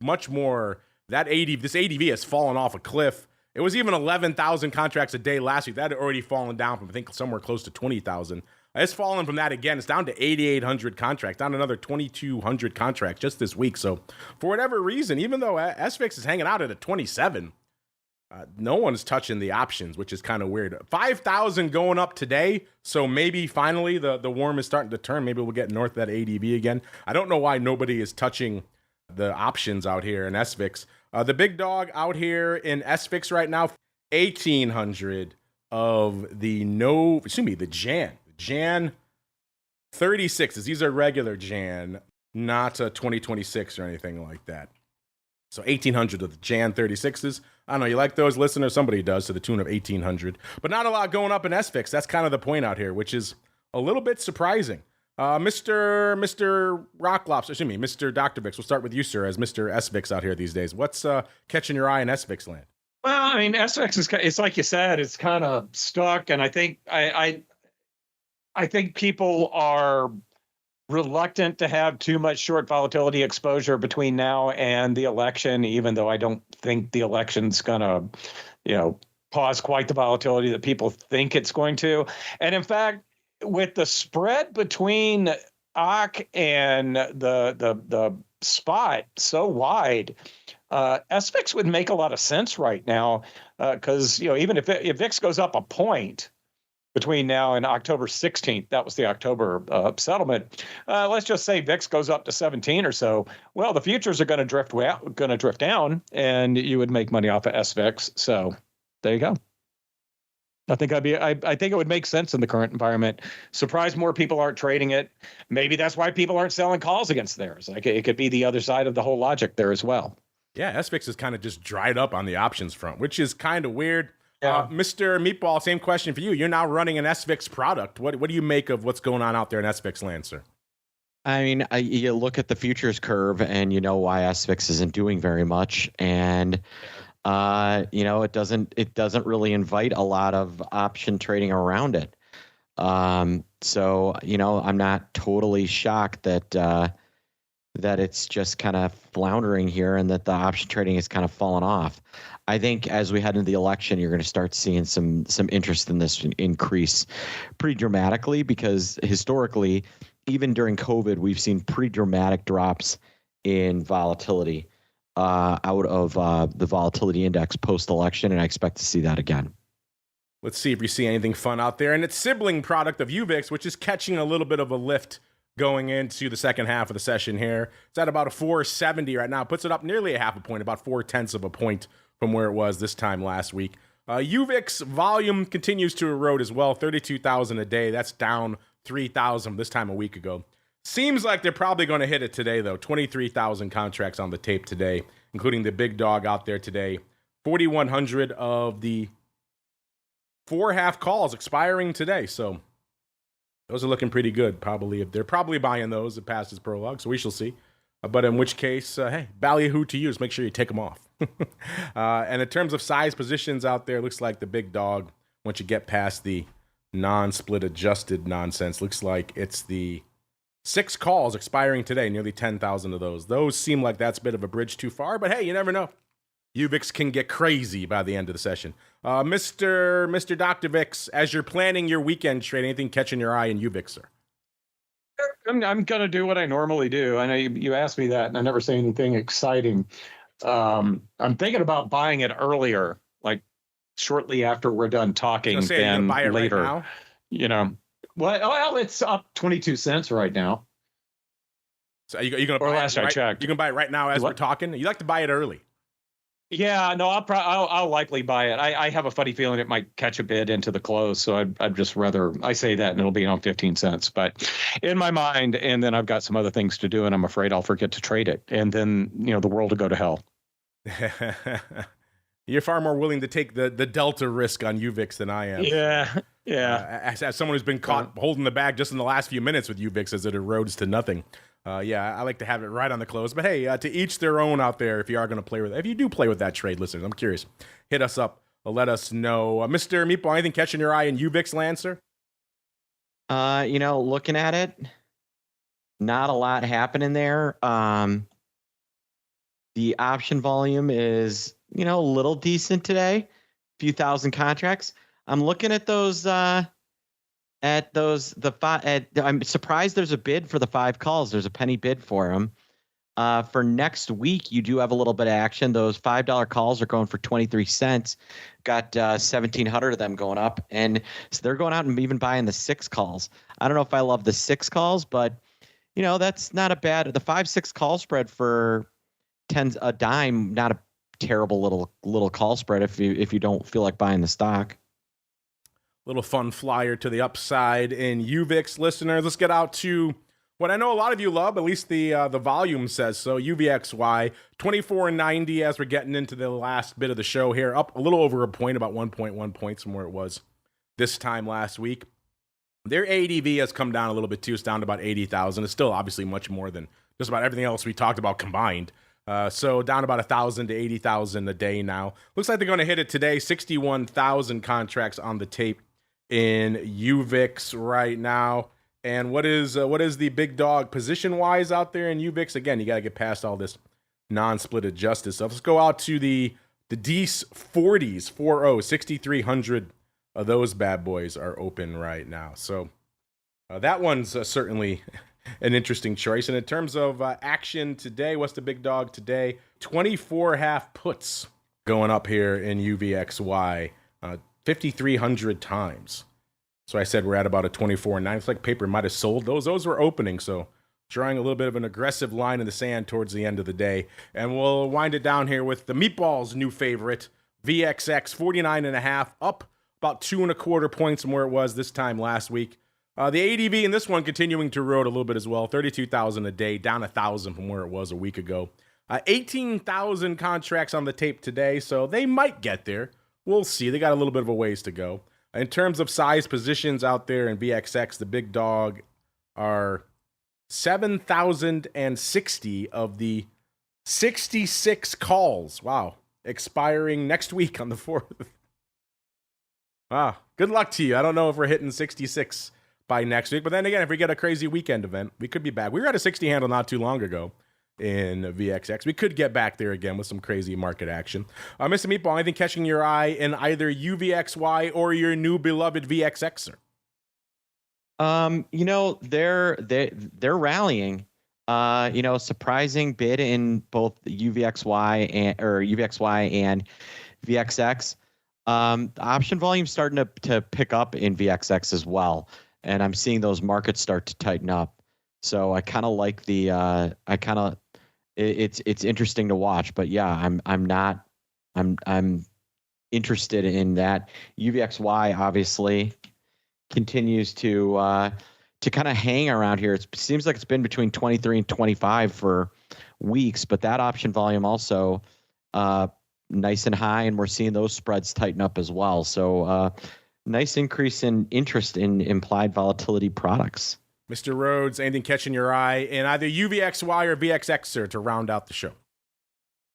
Speaker 2: much more. This ADV has fallen off a cliff. It was even 11,000 contracts a day last week. That had already fallen down from, I think, somewhere close to 20,000. It's fallen from that again. It's down to 8,800 contracts, down another 2,200 contracts just this week. So for whatever reason, even though SVIX is hanging out at a 27, no one's touching the options, which is kind of weird. 5,000 going up today, so maybe finally the worm is starting to turn. Maybe we'll get north of that ADV again. I don't know why nobody is touching the options out here in SVIX. The big dog out here in SVIX right now, 1,800 of the Jan 36s. These are regular Jan, not 2026 or anything like that. So 1,800 of the Jan 36s. I don't know, you like those, listener? Somebody does, to the tune of 1,800. But not a lot going up in SVIX. That's kind of the point out here, which is a little bit surprising. Mr. Rock Lobster, Mr. Dr. VIX, we'll start with you, sir, as Mr. SVIX out here these days. What's catching your eye in SVIX land?
Speaker 3: Well, I mean, SVIX it's like you said, it's kind of stuck. And I think I think people are reluctant to have too much short volatility exposure between now and the election, even though I don't think the election's going to, cause quite the volatility that people think it's going to. And in fact, with the spread between OC and the spot so wide, SVIX would make a lot of sense right now because, even if VIX goes up a point between now and October 16th, that was the October settlement. Let's just say VIX goes up to 17 or so. Well, the futures are going to drift down, and you would make money off of SVIX. So there you go. I think I think it would make sense in the current environment. Surprised more people aren't trading it. Maybe that's why people aren't selling calls against theirs. Like it could be the other side of the whole logic there as well.
Speaker 2: Yeah, SVIX is kind of just dried up on the options front, which is kind of weird.
Speaker 3: Yeah.
Speaker 2: Mr. Meatball, same question for you. You're now running an SVIX product. What do you make of what's going on out there in SVIX land, sir?
Speaker 4: I mean, you look at the futures curve and you know why SVIX isn't doing very much. And, it doesn't really invite a lot of option trading around it. So, I'm not totally shocked that it's just kind of floundering here and that the option trading is kind of fallen off. I think as we head into the election, you're going to start seeing some interest in this increase pretty dramatically, because historically, even during COVID, we've seen pretty dramatic drops in volatility out of the volatility index post-election, and I expect to see that again.
Speaker 2: Let's see if you see anything fun out there. And its sibling product of UVIX, which is catching a little bit of a lift going into the second half of the session here. It's at about a 470 right now. Puts it up nearly a half a point, about 0.4 of a point from where it was this time last week. UVIX volume continues to erode as well, 32,000 a day. That's down 3,000 this time a week ago. Seems like they're probably going to hit it today, though. 23,000 contracts on the tape today, including the big dog out there today. 4,100 of the 4 half calls expiring today. So those are looking pretty good. They're probably buying those at past his prologue, so we shall see. But in which case, hey, ballyhoo to you. Just make sure you take them off. And in terms of size positions out there, looks like the big dog, once you get past the non-split adjusted nonsense, looks like it's the 6 calls expiring today, nearly 10,000 of those. Those seem like that's a bit of a bridge too far, but hey, you never know. UVIX can get crazy by the end of the session. Mr. Dr. VIX, as you're planning your weekend trade, anything catching your eye in UVIX, sir?
Speaker 3: I'm going to do what I normally do. I know you asked me that, and I never say anything exciting. I'm thinking about buying it earlier, like shortly after we're done talking, than
Speaker 2: buy it
Speaker 3: later.
Speaker 2: Right now?
Speaker 3: Well, it's up 22 cents right now.
Speaker 2: So are you going to buy
Speaker 3: last
Speaker 2: it?
Speaker 3: I checked.
Speaker 2: You can buy it right now as we're talking. You like to buy it early?
Speaker 3: Yeah, no, I'll likely buy it. I have a funny feeling it might catch a bid into the close, so I'd just rather I say that and it'll be on 15 cents. But in my mind, and then I've got some other things to do, and I'm afraid I'll forget to trade it, and then the world will go to hell.
Speaker 2: You're far more willing to take the delta risk on UVIX than I am.
Speaker 3: Yeah.
Speaker 2: As someone who's been caught holding the bag just in the last few minutes with UVIX as it erodes to nothing. I like to have it right on the close. But hey, to each their own out there. If you are going to play with it, if you do play with that trade, listeners, I'm curious. Hit us up. Let us know. Mr. Meatball, anything catching your eye in UVIX land, sir?
Speaker 4: Looking at it, not a lot happening there. The option volume is, a little decent today. A few thousand contracts. I'm looking at those. I'm surprised there's a bid for the 5 calls. There's a penny bid for them. For next week, you do have a little bit of action. Those $5 calls are going for 23 cents. Got 1,700 of them going up, and so they're going out and even buying the 6 calls. I don't know if I love the 6 calls, but that's not a bad. The 5-6 call spread for a dime, not a terrible little call spread if you don't feel like buying the stock.
Speaker 2: Little fun flyer to the upside in UVIX, listeners. Let's get out to what I know a lot of you love, at least the volume says so. UVXY, 24.90 as we're getting into the last bit of the show here. Up a little over a point, about 1.1 points from where it was this time last week. Their ADV has come down a little bit too. It's down to about 80,000. It's still obviously much more than just about everything else we talked about combined. So down about 1,000 to 80,000 a day now. Looks like they're going to hit it today. 61,000 contracts on the tape in UVIX right now. And what is the big dog position-wise out there in UVIX? Again, you got to get past all this non-split adjusted stuff. Let's go out to the DEES 40s, 6,300 of those bad boys are open right now. So that one's certainly an interesting choice. And in terms of action today, what's the big dog today? 24 half puts going up here in UVXY. 5,300 times. So I said we're at about a 24.9. It's like paper might have sold. Those were opening, so drawing a little bit of an aggressive line in the sand towards the end of the day. And we'll wind it down here with the Meatball's new favorite, VXX, 49.5, up about 2.25 points from where it was this time last week. The ADV in this one continuing to erode a little bit as well, 32,000 a day, down 1,000 from where it was a week ago. 18,000 contracts on the tape today, so they might get there. We'll see. They got a little bit of a ways to go. In terms of size positions out there in VXX, the big dog are 7,060 of the 66 calls. Wow. Expiring next week on the 4th. Wow. Good luck to you. I don't know if we're hitting 66 by next week. But then again, if we get a crazy weekend event, we could be back. We were at a 60 handle not too long ago in VXX. We could get back there again with some crazy market action. Mr. Meatball, anything catching your eye in either UVXY or your new beloved VXXer?
Speaker 4: They're rallying. Surprising bid in both UVXY and VXX. The option volume starting to pick up in VXX as well, and I'm seeing those markets start to tighten up. So I kind of like it's interesting to watch. But yeah, I'm interested in that. UVXY obviously continues to kind of hang around here. It seems like it's been between 23 and 25 for weeks, but that option volume also nice and high, and we're seeing those spreads tighten up as well. So nice increase in interest in implied volatility products.
Speaker 2: Mr. Rhoads, anything catching your eye in either UVXY or VXXer to round out the show?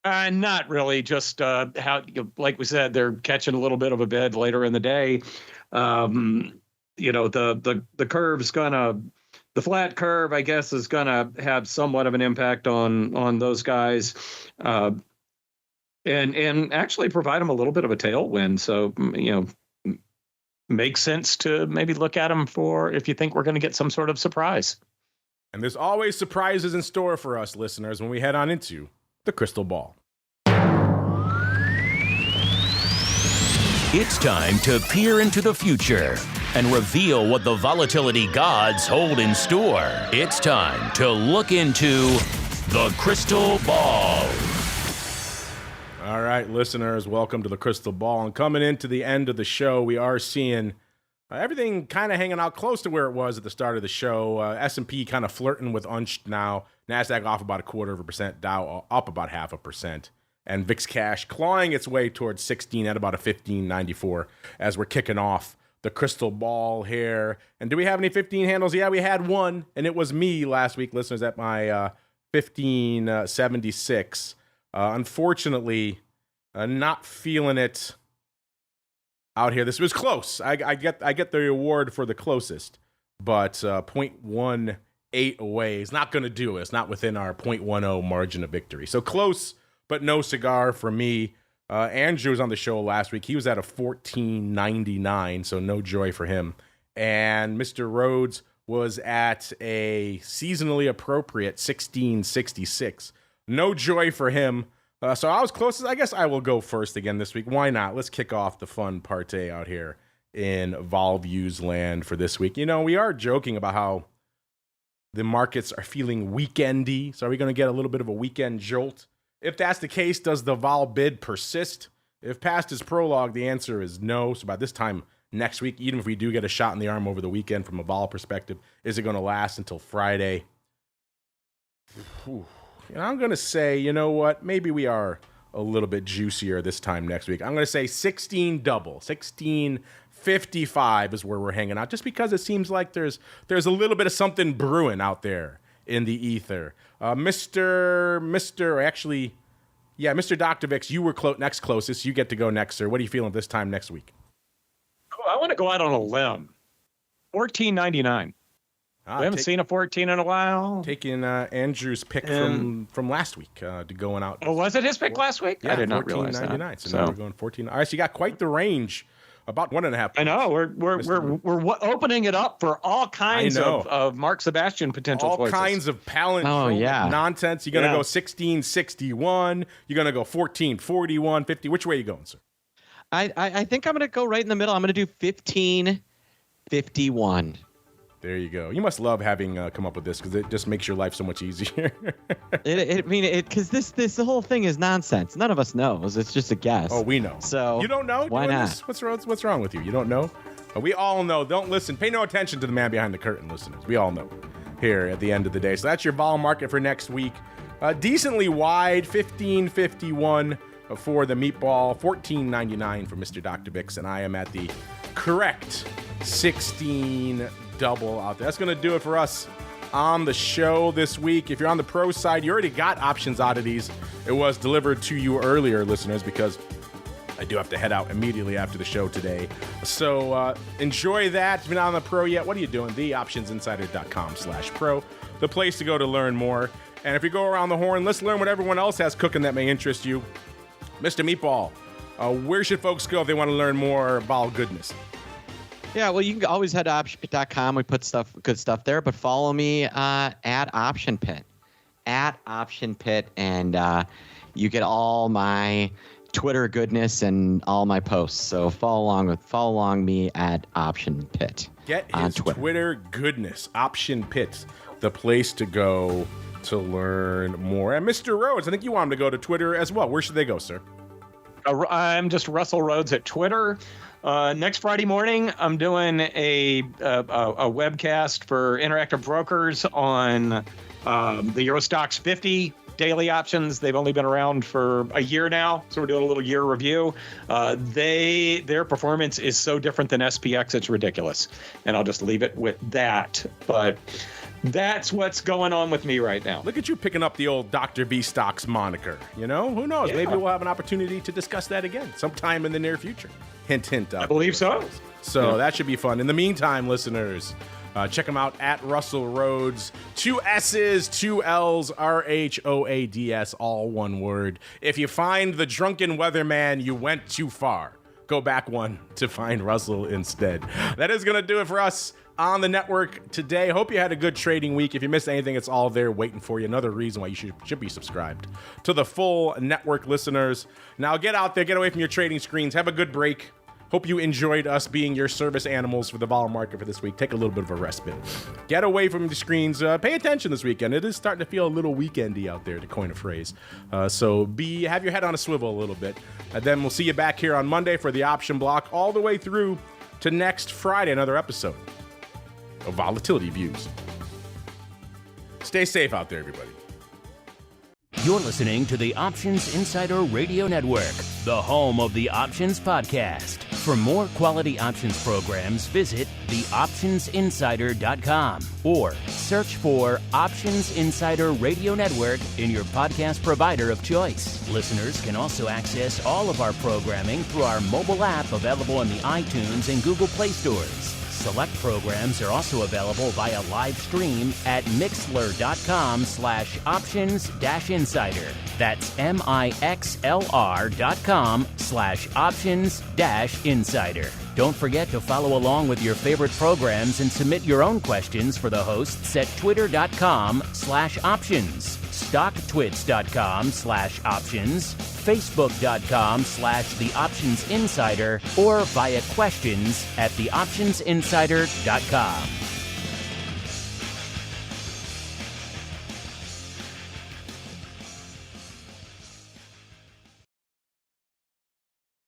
Speaker 3: Not really. Just how, like we said, they're catching a little bit of a bid later in the day. The curve's the flat curve, I guess, is gonna have somewhat of an impact on those guys, and actually provide them a little bit of a tailwind. So makes sense to maybe look at them for if you think we're going to get some sort of surprise.
Speaker 2: And there's always surprises in store for us listeners when we head on into the crystal ball.
Speaker 1: It's time to peer into the future and reveal what the volatility gods hold in store. It's time to look into the crystal ball.
Speaker 2: All right, listeners, welcome to the crystal ball. And coming into the end of the show, we are seeing everything kind of hanging out close to where it was at the start of the show. S&P kind of flirting with unched now. NASDAQ off about 0.25%, Dow up about 0.5%. And VIX cash clawing its way towards 16 at about a 15.94 as we're kicking off the crystal ball here. And do we have any 15 handles? Yeah, we had one, and it was me last week, listeners, at my 15.76. Unfortunately, not feeling it out here. This was close. I get the award for the closest, but 0.18 away is not going to do it. It's not within our 0.10 margin of victory. So close, but no cigar for me. Andrew was on the show last week. He was at a 14.99, so no joy for him. And Mr. Rhoads was at a seasonally appropriate 16.66. No joy for him. So I was closest. I guess I will go first again this week. Why not? Let's kick off the fun partay out here in Vol Views land for this week. We are joking about how the markets are feeling weekendy. So are we going to get a little bit of a weekend jolt? If that's the case, does the vol bid persist? If past is prologue, the answer is no. So by this time next week, even if we do get a shot in the arm over the weekend from a vol perspective, is it going to last until Friday? I'm going to say, you know what? Maybe we are a little bit juicier this time next week. I'm going to say 16 double. 16.55 is where we're hanging out, just because it seems like there's a little bit of something brewing out there in the ether. Mr. Dr. VIX, you were next closest. You get to go next, sir. What are you feeling this time next week?
Speaker 3: Oh, I want to go out on a limb. 14.99. We haven't seen a 14 in a while.
Speaker 2: Taking Andrew's pick from last week to going out.
Speaker 3: Oh, was it his pick last week?
Speaker 2: Yeah,
Speaker 3: I did not realize that.
Speaker 2: 14.99. So now we're going 14. All right, so you got quite the range. About 1.5.
Speaker 3: I know. We're opening it up for all kinds of Mark Sebastian potential choices.
Speaker 2: All kinds of palindromic nonsense. You're going to go 16.61. You're going to go 14.41, 50. Which way are you going, sir?
Speaker 4: I think I'm going to go right in the middle. I'm going to do 15.51.
Speaker 2: There you go. You must love having come up with this because it just makes your life so much easier.
Speaker 4: Because the whole thing is nonsense. None of us knows. It's just a guess.
Speaker 2: Oh, we know.
Speaker 4: So
Speaker 2: you don't know?
Speaker 4: Why not?
Speaker 2: What's wrong with you? You don't know? We all know. Don't listen. Pay no attention to the man behind the curtain, listeners. We all know here at the end of the day. So that's your vol market for next week. Decently wide, 15.51 for the meatball, 14.99 for Mr. Dr. VIX, and I am at the correct 16 double out there. That's going to do it for us on the show this week. If you're on the pro side, you already got Options Oddities. It was delivered to you earlier, listeners, because I do have to head out immediately after the show today. So enjoy that. If you're not on the pro yet, what are you doing? TheOptionsInsider.com/pro, the place to go to learn more. And if you go around the horn, let's learn what everyone else has cooking that may interest you. Mr. Meatball, where should folks go if they want to learn more about goodness?
Speaker 4: Yeah, well, you can always head to optionpit.com. We put good stuff there, but follow me at OptionPit, and you get all my Twitter goodness and all my posts. So follow along me at OptionPit.
Speaker 2: Get his Twitter goodness, OptionPit, the place to go to learn more. And Mr. Rhoads, I think you want him to go to Twitter as well. Where should they go, sir?
Speaker 3: I'm just Russell Rhoads at Twitter. Next Friday morning, I'm doing a webcast for Interactive Brokers on the Eurostoxx 50 daily options. They've only been around for a year now, so we're doing a little year review. Their performance is so different than SPX, it's ridiculous. And I'll just leave it with that. But that's what's going on with me right now.
Speaker 2: Look at you picking up the old Dr. V Stocks moniker. You know, who knows? Yeah. Maybe we'll have an opportunity to discuss that again sometime in the near future. Hint, hint.
Speaker 3: I believe so.
Speaker 2: So that should be fun. In the meantime, listeners, check them out at Russell Rhoads. 2 S's, 2 L's, RHOADS, all one word. If you find the drunken weatherman, you went too far. Go back one to find Russell instead. That is going to do it for us on the network today. Hope you had a good trading week. If you missed anything, it's all there waiting for you. Another reason why you should be subscribed to the full network, listeners. Now get out there, get away from your trading screens, have a good break. Hope you enjoyed us being your service animals for the vol market for this week. Take a little bit of a respite. Get away from the screens. Pay attention this weekend. It is starting to feel a little weekendy out there, to coin a phrase. So have your head on a swivel a little bit. And then we'll see you back here on Monday for the option block, all the way through to next Friday, another episode of Volatility Views. Stay safe out there, everybody.
Speaker 1: You're listening to the Options Insider Radio Network, the home of the Options Podcast. For more quality options programs, visit theoptionsinsider.com or search for Options Insider Radio Network in your podcast provider of choice. Listeners can also access all of our programming through our mobile app available in the iTunes and Google Play stores. Select programs are also available via live stream at mixlr.com/options-insider. That's mixlr.com/options-insider. Don't forget to follow along with your favorite programs and submit your own questions for the hosts at twitter.com/options, stocktwits.com/options, facebook.com/theoptionsinsider, or via questions at theoptionsinsider.com.